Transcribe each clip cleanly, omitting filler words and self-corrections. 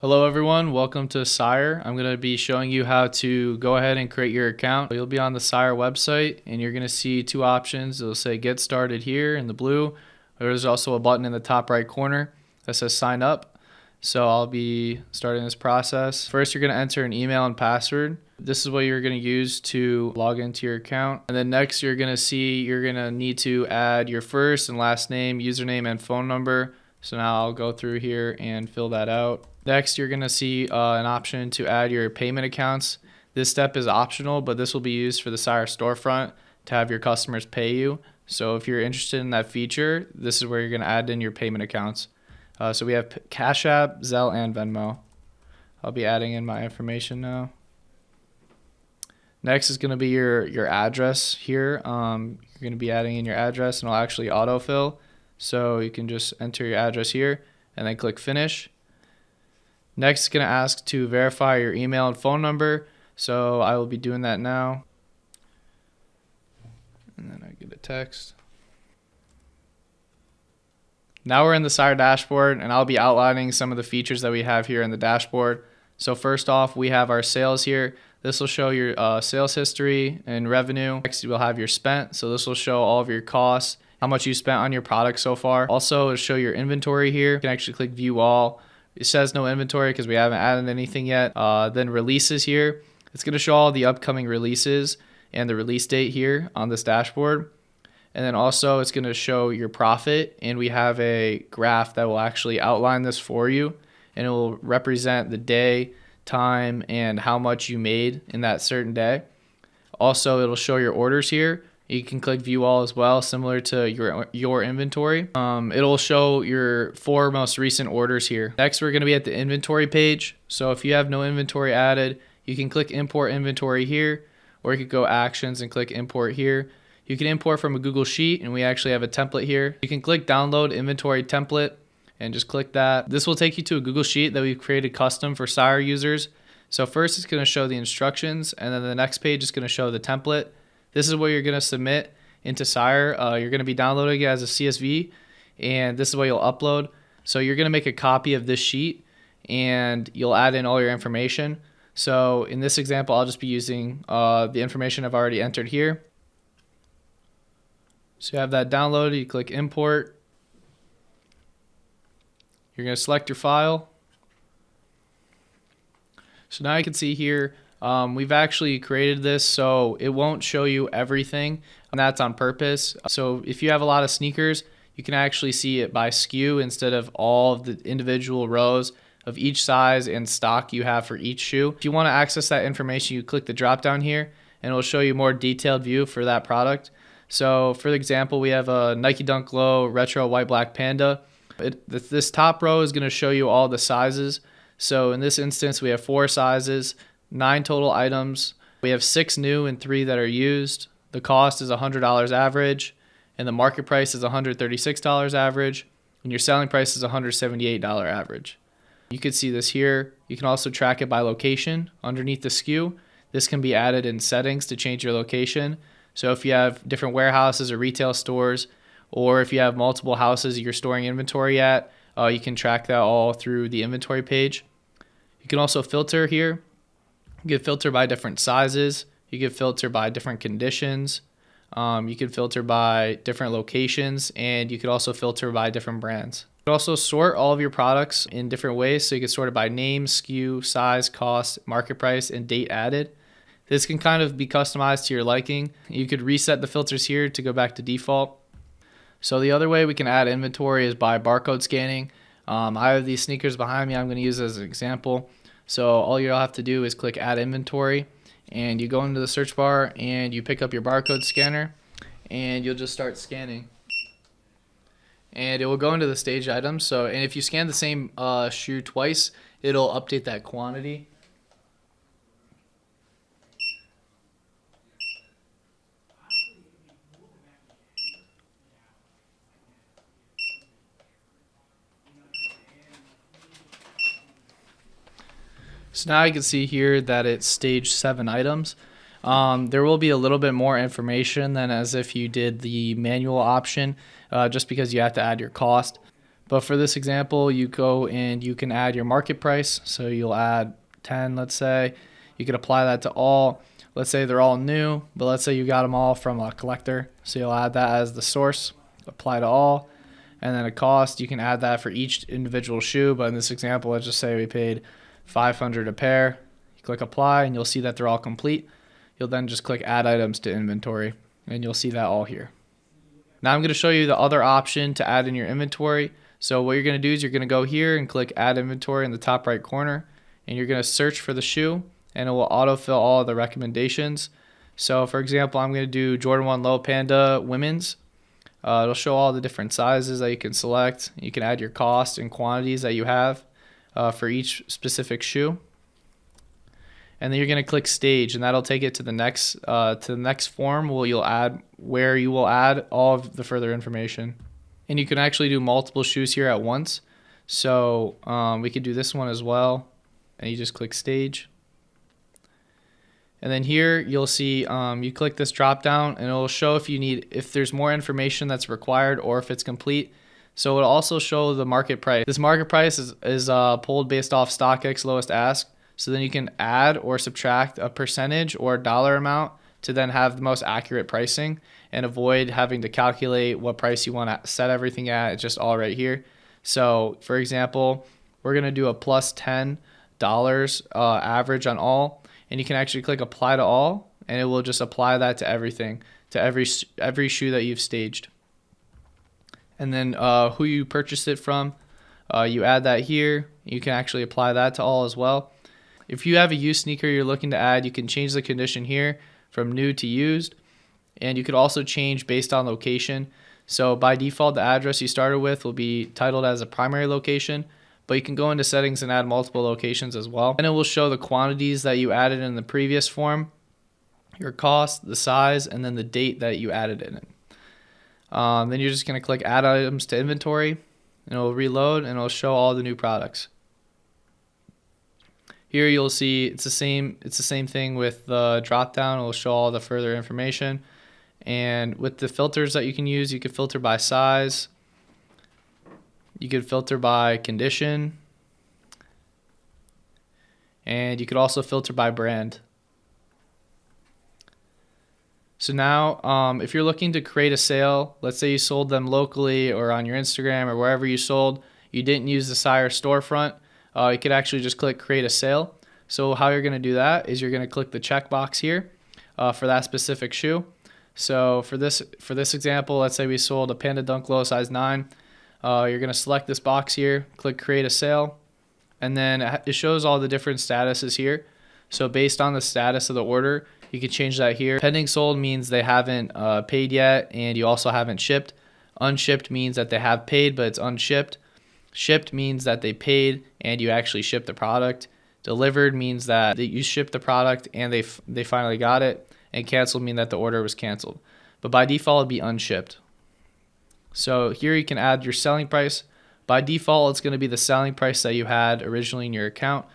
Hello everyone, welcome to Sire. I'm going to be showing you how to go ahead and create your account. You'll be on the Sire website and you're going to see two options. It'll say get started here in the blue. There's also a button in the top right corner that says sign up. So I'll be starting this process. First, you're going to enter an email and password. This is what you're going to use to log into your account. And then next you're going to need to add your first and last name, username, and phone number. So now I'll go through here and fill that out. Next, you're going to see an option to add your payment accounts. This step is optional, but this will be used for the Sire Storefront to have your customers pay you. So if you're interested in that feature, this is where you're going to add in your payment accounts. So we have Cash App, Zelle, and Venmo. I'll be adding in my information now. Next is going to be your address here. You're going to be adding in your address, and it'll actually autofill. So you can just enter your address here and then click finish. Next, it's going to ask to verify your email and phone number. So I will be doing that now. And then I get a text. Now we're in the Sire dashboard, and I'll be outlining some of the features that we have here in the dashboard. So first off, we have our sales here. This will show your sales history and revenue. Next, you will have your spent. So this will show all of your costs, how much you spent on your product so far. Also, it'll show your inventory here. You can actually click view all. It says no inventory because we haven't added anything yet. Then releases here. It's going to show all the upcoming releases and the release date here on this dashboard. And then also it's going to show your profit, and we have a graph that will actually outline this for you, and it will represent the day, time, and how much you made in that certain day. Also, it'll show your orders here. You can click view all as well, similar to your inventory. It'll show your 4 most recent orders here. Next, we're going to be at the inventory page. So if you have no inventory added, you can click import inventory here, or you could go actions and click import here. You can import from a Google Sheet, and we actually have a template here. You can click download inventory template and just click that. This will take you to a Google Sheet that we've created custom for Sire users. So first it's going to show the instructions, and then the next page is going to show the template. This is what you're going to submit into Sire. You're going to be downloading it as a CSV, and this is what you'll upload. So you're going to make a copy of this sheet, and you'll add in all your information. So in this example, I'll just be using the information I've already entered here. So you have that downloaded, you click import. You're going to select your file. So now you can see here, we've actually created this so it won't show you everything, and that's on purpose. So if you have a lot of sneakers, you can actually see it by SKU instead of all of the individual rows of each size and stock you have for each shoe. If you want to access that information, you click the drop down here, and it will show you a more detailed view for that product. So for example, we have a Nike Dunk Low Retro White Black Panda. This top row is going to show you all the sizes. So in this instance, we have 4 sizes, 9 total items. We have 6 new and 3 that are used. The cost is $100 average, and the market price is $136 average, and your selling price is $178 average. You can see this here. You can also track it by location underneath the SKU. This can be added in settings to change your location. So if you have different warehouses or retail stores, or if you have multiple houses you're storing inventory at, you can track that all through the inventory page. You can also filter here. You can filter by different sizes. You can filter by different conditions. You can filter by different locations, and you could also filter by different brands. You can also sort all of your products in different ways. So you can sort it by name, SKU, size, cost, market price, and date added. This can kind of be customized to your liking. You could reset the filters here to go back to default. So the other way we can add inventory is by barcode scanning. I have these sneakers behind me I'm going to use as an example. So all you'll have to do is click add inventory, and you go into the search bar and you pick up your barcode scanner, and you'll just start scanning. And it will go into the staged items. And if you scan the same shoe twice, it'll update that quantity. So now you can see here that it's staged 7 items. There will be a little bit more information than as if you did the manual option, just because you have to add your cost. But for this example, you go and you can add your market price. So you'll add 10, let's say. You can apply that to all. Let's say they're all new, but let's say you got them all from a collector. So you'll add that as the source, apply to all. And then a cost, you can add that for each individual shoe. But in this example, let's just say we paid $500 a pair. You click apply and you'll see that they're all complete. You'll then just click add items to inventory and you'll see that all here. Now I'm going to show you the other option to add in your inventory. So what you're going to do is you're going to go here and click add inventory in the top right corner, and you're going to search for the shoe and it will autofill all of the recommendations. So for example, I'm going to do Jordan 1 Low Panda women's. It'll show all the different sizes that you can select. You can add your cost and quantities that you have for each specific shoe. And then you're going to click stage, and that'll take it to the next form where you will add all of the further information. And you can actually do multiple shoes here at once. So we could do this one as well, and you just click stage. And then here you'll see you click this drop down and it'll show if there's more information that's required or if it's complete. So it'll also show the market price. This market price is pulled based off StockX lowest ask. So then you can add or subtract a percentage or a dollar amount to then have the most accurate pricing and avoid having to calculate what price you want to set everything at. It's just all right here. So for example, we're going to do a plus $10 average on all. And you can actually click apply to all, and it will just apply that to everything, to every shoe that you've staged. And then who you purchased it from, you add that here. You can actually apply that to all as well. If you have a used sneaker you're looking to add, you can change the condition here from new to used. And you could also change based on location. So by default, the address you started with will be titled as a primary location, but you can go into settings and add multiple locations as well. And it will show the quantities that you added in the previous form, your cost, the size, and then the date that you added in it. Then you're just going to click add items to inventory, and it will reload and it will show all the new products. Here you'll see it's the same thing with the drop down. It will show all the further information. And with the filters that you can use, you can filter by size. You could filter by condition. And you could also filter by brand. So now, if you're looking to create a sale, let's say you sold them locally or on your Instagram or wherever you sold, you didn't use the Sire Storefront, you could actually just click create a sale. So how you're going to do that is you're going to click the checkbox here for that specific shoe. So for this example, let's say we sold a Panda Dunk Low size 9. You're going to select this box here, click create a sale, and then it shows all the different statuses here. So based on the status of the order, you can change that here. Pending sold means they haven't paid yet and you also haven't shipped. Unshipped means that they have paid but it's unshipped. Shipped means that they paid and you actually shipped the product. Delivered means that you shipped the product and they finally got it. And canceled means that the order was canceled. But by default, it'd be unshipped. So here you can add your selling price. By default, it's going to be the selling price that you had originally in your account.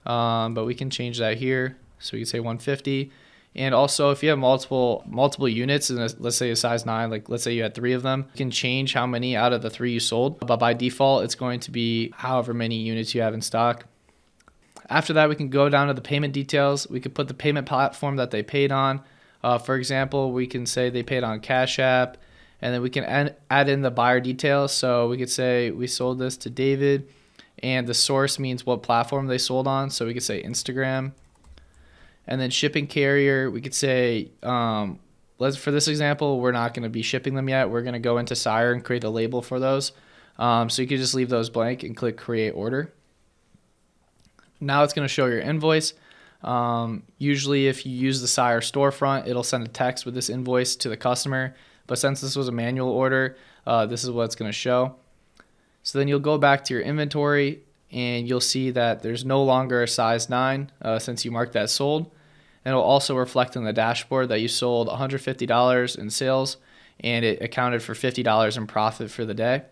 But we can change that here. So we can say 150. And also, if you have multiple units, and let's say a size 9, like let's say you had 3 of them, you can change how many out of the 3 you sold. But by default, it's going to be however many units you have in stock. After that, we can go down to the payment details. We could put the payment platform that they paid on. For example, we can say they paid on Cash App, and then we can add in the buyer details. So we could say we sold this to David, and the source means what platform they sold on. So we could say Instagram. And then shipping carrier, we could say, for this example, we're not going to be shipping them yet. We're going to go into Sire and create a label for those. So you could just leave those blank and click create order. Now it's going to show your invoice. Usually if you use the Sire Storefront, it'll send a text with this invoice to the customer. But since this was a manual order, this is what it's going to show. So then you'll go back to your inventory and you'll see that there's no longer a size 9 since you marked that sold. And it'll also reflect on the dashboard that you sold $150 in sales and it accounted for $50 in profit for the day.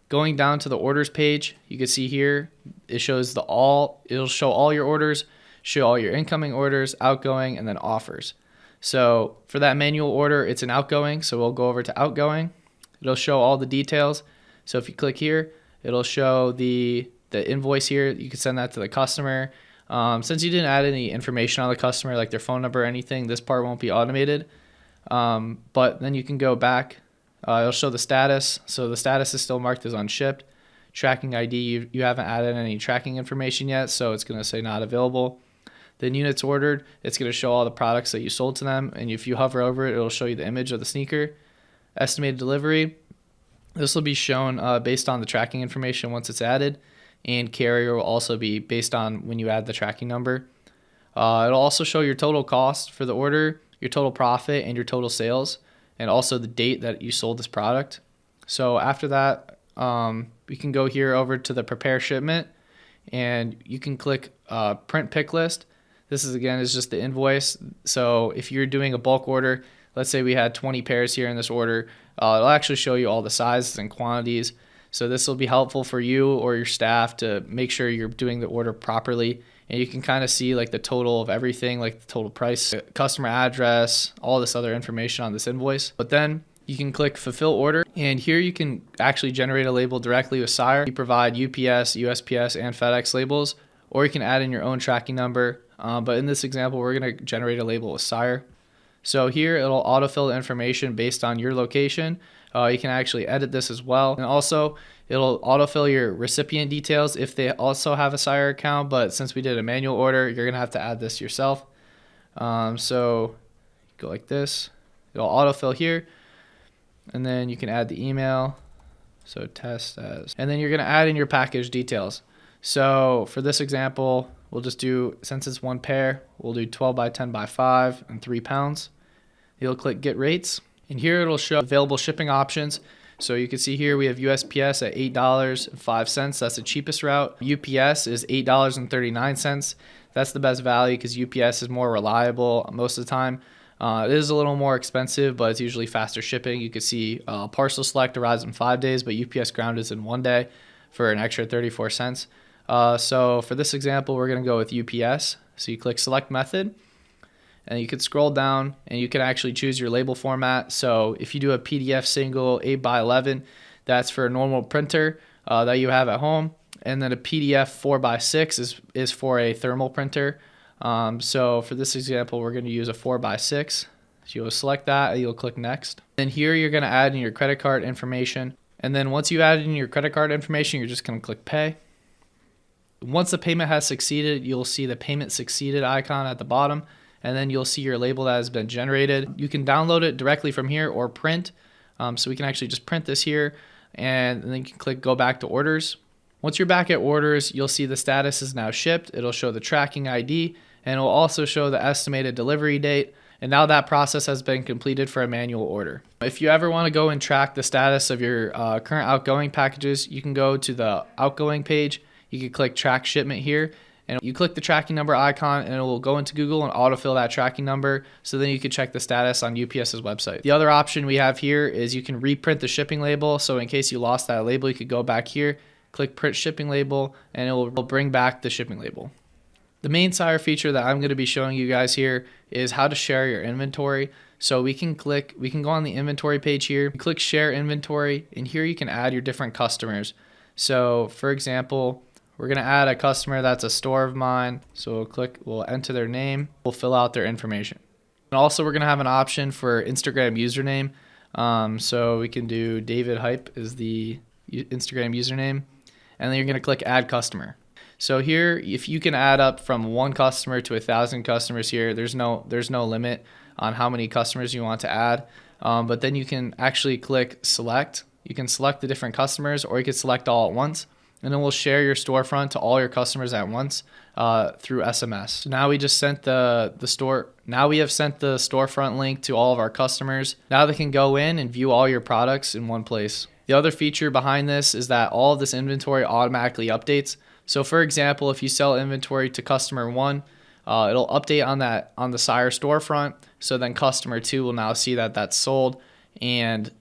Going down to the orders page, you can see here it shows it'll show all your orders, show all your incoming orders, outgoing, and then offers. So for that manual order, it's an outgoing, so we'll go over to outgoing. It'll show all the details. So if you click here, it'll show the invoice here. You can send that to the customer. Since you didn't add any information on the customer, like their phone number or anything, this part won't be automated. But then you can go back. It'll show the status. So the status is still marked as unshipped. Tracking ID, you haven't added any tracking information yet, so it's going to say not available. Then units ordered, it's going to show all the products that you sold to them, and if you hover over it, it'll show you the image of the sneaker. Estimated delivery, this will be shown based on the tracking information once it's added, and carrier will also be based on when you add the tracking number. It'll also show your total cost for the order, your total profit, and your total sales, and also the date that you sold this product. So after that, we can go here over to the prepare shipment, and you can click print pick list. This is just the invoice. So if you're doing a bulk order, let's say we had 20 pairs here in this order, it'll actually show you all the sizes and quantities. So this will be helpful for you or your staff to make sure you're doing the order properly. And you can kind of see like the total of everything, like the total price, customer address, all this other information on this invoice. But then you can click fulfill order, and here you can actually generate a label directly with Sire. You provide UPS, USPS, and FedEx labels, or you can add in your own tracking number. But in this example, we're going to generate a label with Sire. So here it'll autofill the information based on your location. You can actually edit this as well. And also it'll autofill your recipient details if they also have a Sire account, but since we did a manual order, you're going to have to add this yourself. So go like this. It'll autofill here. And then you can add the email. So test as, and then you're going to add in your package details. So for this example, we'll just do, since it's one pair, we'll do 12 by 10 by 5 and 3 pounds. You'll click get rates, and here it'll show available shipping options. So you can see here we have USPS at $8.05. That's the cheapest route. UPS is $8.39. That's the best value because UPS is more reliable most of the time. It is a little more expensive, but it's usually faster shipping. You can see parcel select arrives in 5 days, but UPS ground is in 1 day for an extra 34 cents. So for this example, we're going to go with UPS. So you click select method, and you can scroll down and you can actually choose your label format. So if you do a PDF single 8 by 11, that's for a normal printer that you have at home. And then a PDF 4 by 6 is for a thermal printer. So for this example, we're going to use a 4 by 6. So you'll select that and you'll click next. Then here you're going to add in your credit card information. And then once you add in your credit card information, you're just going to click pay. Once the payment has succeeded, you'll see the payment succeeded icon at the bottom, and then you'll see your label that has been generated. You can download it directly from here or print. So we can actually just print this here, and then you can click go back to orders. Once you're back at orders, you'll see the status is now shipped. It'll show the tracking ID, and it'll also show the estimated delivery date. And now that process has been completed for a manual order. If you ever want to go and track the status of your current outgoing packages, you can go to the outgoing page. You can click track shipment here, and you click the tracking number icon, and it will go into Google and autofill that tracking number. So then you can check the status on UPS's website. The other option we have here is you can reprint the shipping label. So in case you lost that label, you could go back here, click print shipping label, and it will bring back the shipping label. The main Sire feature that I'm going to be showing you guys here is how to share your inventory. So we can go on the inventory page here, click share inventory, and here you can add your different customers. So for example, we're going to add a customer that's a store of mine. So we'll enter their name, we'll fill out their information. And also we're going to have an option for Instagram username. So we can do David Hype is the Instagram username, and then you're going to click add customer. So here, if you can add up from 1 customer to 1,000 customers here, there's no limit on how many customers you want to add. But then you can actually click select. You can select the different customers, or you can select all at once, and then we'll share your storefront to all your customers at once through SMS. So now we just sent Now we have sent the storefront link to all of our customers. Now they can go in and view all your products in one place. The other feature behind this is that all of this inventory automatically updates. So for example, if you sell inventory to customer 1, it'll update on the Sire storefront. So then customer 2 will now see that that's sold and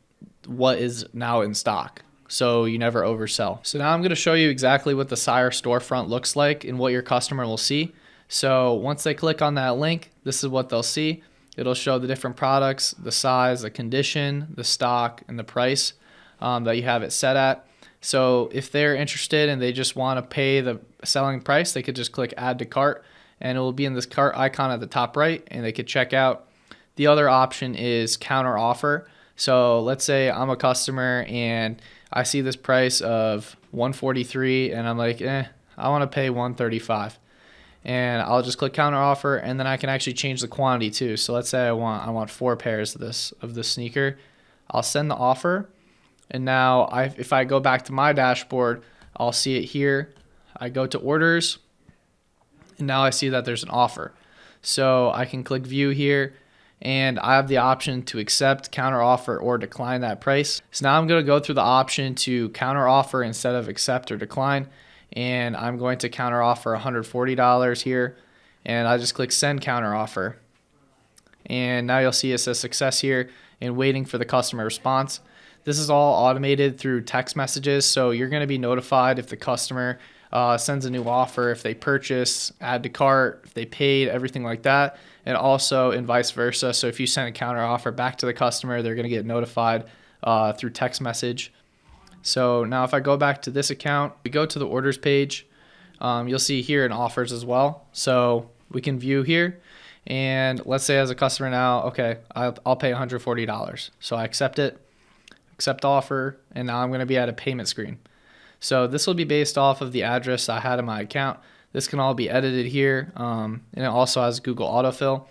what is now in stock. So you never oversell. So now I'm going to show you exactly what the Sire storefront looks like and what your customer will see. So once they click on that link, this is what they'll see. It'll show the different products, the size, the condition, the stock, and the price that you have it set at. So if they're interested and they just want to pay the selling price, they could just click add to cart, and it will be in this cart icon at the top right, and they could check out. The other option is counter offer. So let's say I'm a customer and I see this price of $143 and I'm like, I want to pay $135. And I'll just click counter offer, and then I can actually change the quantity too. So let's say I want 4 pairs of this sneaker. I'll send the offer, and now if I go back to my dashboard, I'll see it here. I go to orders, and now I see that there's an offer. So I can click view here, and I have the option to accept, counter offer, or decline that price. So now I'm going to go through the option to counter offer instead of accept or decline. And I'm going to counter offer $140 here, and I just click send counter offer. And now you'll see it says success here and waiting for the customer response. This is all automated through text messages, so you're going to be notified if the customer sends a new offer, if they purchase, add to cart, if they paid, everything like that, and also and vice versa. So if you send a counter offer back to the customer, they're going to get notified through text message. So now if I go back to this account, we go to the orders page, you'll see here in offers as well. So we can view here, and let's say as a customer now, okay, I'll pay $140. So I accept it, accept offer, and now I'm going to be at a payment screen. So this will be based off of the address I had in my account. This can all be edited here, and it also has Google autofill.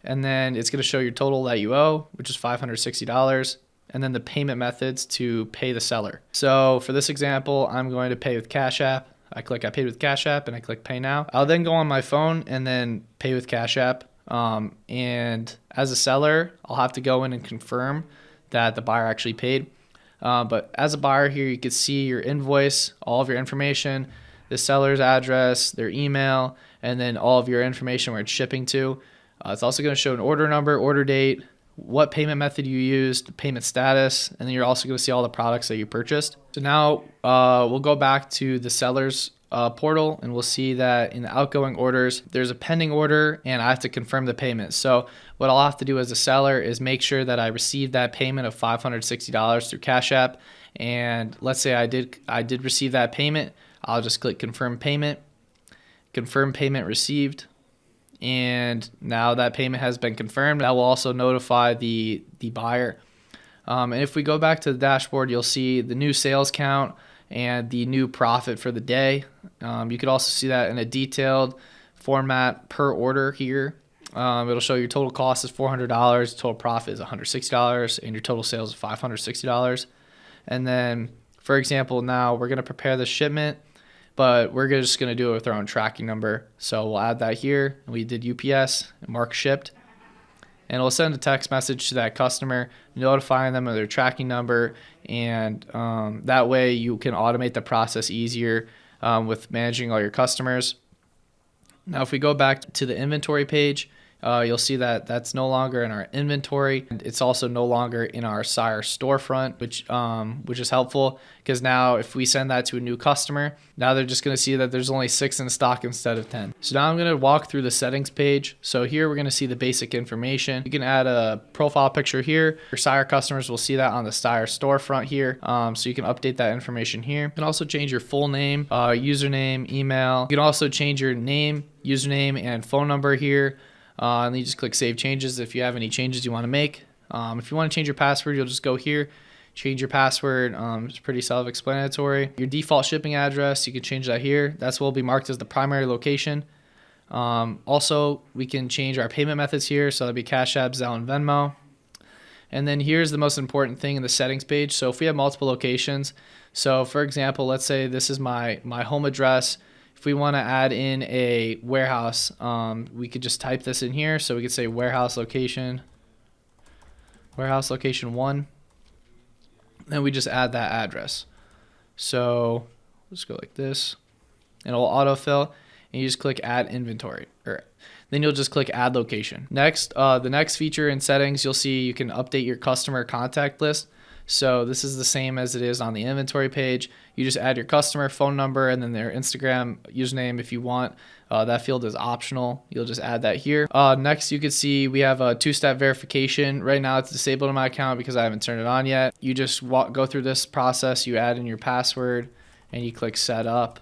And then it's going to show your total that you owe, which is $560. And then the payment methods to pay the seller. So for this example, I'm going to pay with Cash App. I click I paid with Cash App, and I click pay now. I'll then go on my phone and then pay with Cash App. And as a seller, I'll have to go in and confirm that the buyer actually paid. But as a buyer here, you can see your invoice, all of your information, the seller's address, their email, and then all of your information where it's shipping to. It's also going to show an order number, order date, what payment method you used, payment status, and then you're also going to see all the products that you purchased. So now we'll go back to the seller's portal, and we'll see that in the outgoing orders, there's a pending order, and I have to confirm the payment. So what I'll have to do as a seller is make sure that I received that payment of $560 through Cash App. And let's say I did receive that payment. I'll just click confirm payment received. And now that payment has been confirmed. That will also notify the buyer. And if we go back to the dashboard, you'll see the new sales count and the new profit for the day. You could also see that in a detailed format per order here. It'll show your total cost is $400, total profit is $160, and your total sales is $560. And then, for example, now we're going to prepare the shipment, but we're just going to do it with our own tracking number. So we'll add that here. We did UPS and mark shipped. And we'll send a text message to that customer, notifying them of their tracking number. And that way you can automate the process easier with managing all your customers. Now, if we go back to the inventory page, you'll see that that's no longer in our inventory. It's also no longer in our Sire Storefront, which is helpful because now if we send that to a new customer, now they're just going to see that there's only 6 in stock instead of 10. So now I'm going to walk through the settings page. So here we're going to see the basic information. You can add a profile picture here. Your Sire customers will see that on the Sire Storefront here. So you can update that information here. You can also change your full name, username, email. You can also change your name, username, and phone number here. And then you just click Save Changes if you have any changes you want to make. If you want to change your password, you'll just go here, change your password. It's pretty self-explanatory. Your default shipping address, you can change that here. That's what will be marked as the primary location. Also, we can change our payment methods here. So that'd be Cash App, Zelle, and Venmo. And then here's the most important thing in the settings page. So if we have multiple locations, so for example, let's say this is my home address. If we want to add in a warehouse, we could just type this in here. So we could say warehouse location 1. Then we just add that address. So let's go like this, and it'll autofill. And you just click add inventory, or then you'll just click add location. Next, the next feature in settings, you'll see you can update your customer contact list. So this is the same as it is on the inventory page. You just add your customer phone number and then their Instagram username if you want. That field is optional. You'll just add that here. Next, you can see we have a two-step verification. Right now it's disabled on my account because I haven't turned it on yet. You just go through this process. You add in your password and you click set up.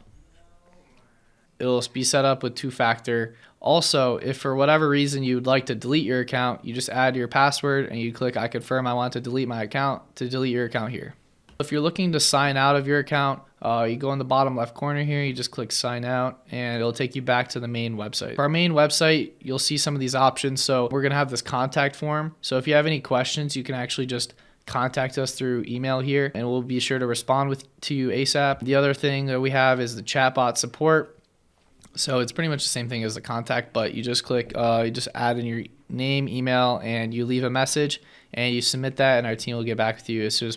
It'll be set up with two-factor. Also, if for whatever reason you'd like to delete your account, you just add your password and you click I confirm I want to delete my account to delete your account here. If you're looking to sign out of your account, you go in the bottom left corner here, you just click sign out and it'll take you back to the main website. For our main website, you'll see some of these options. So we're gonna have this contact form. So if you have any questions, you can actually just contact us through email here and we'll be sure to respond to you ASAP. The other thing that we have is the chatbot support. So it's pretty much the same thing as the contact, but you just click, you just add in your name, email, and you leave a message and you submit that and our team will get back with you as soon as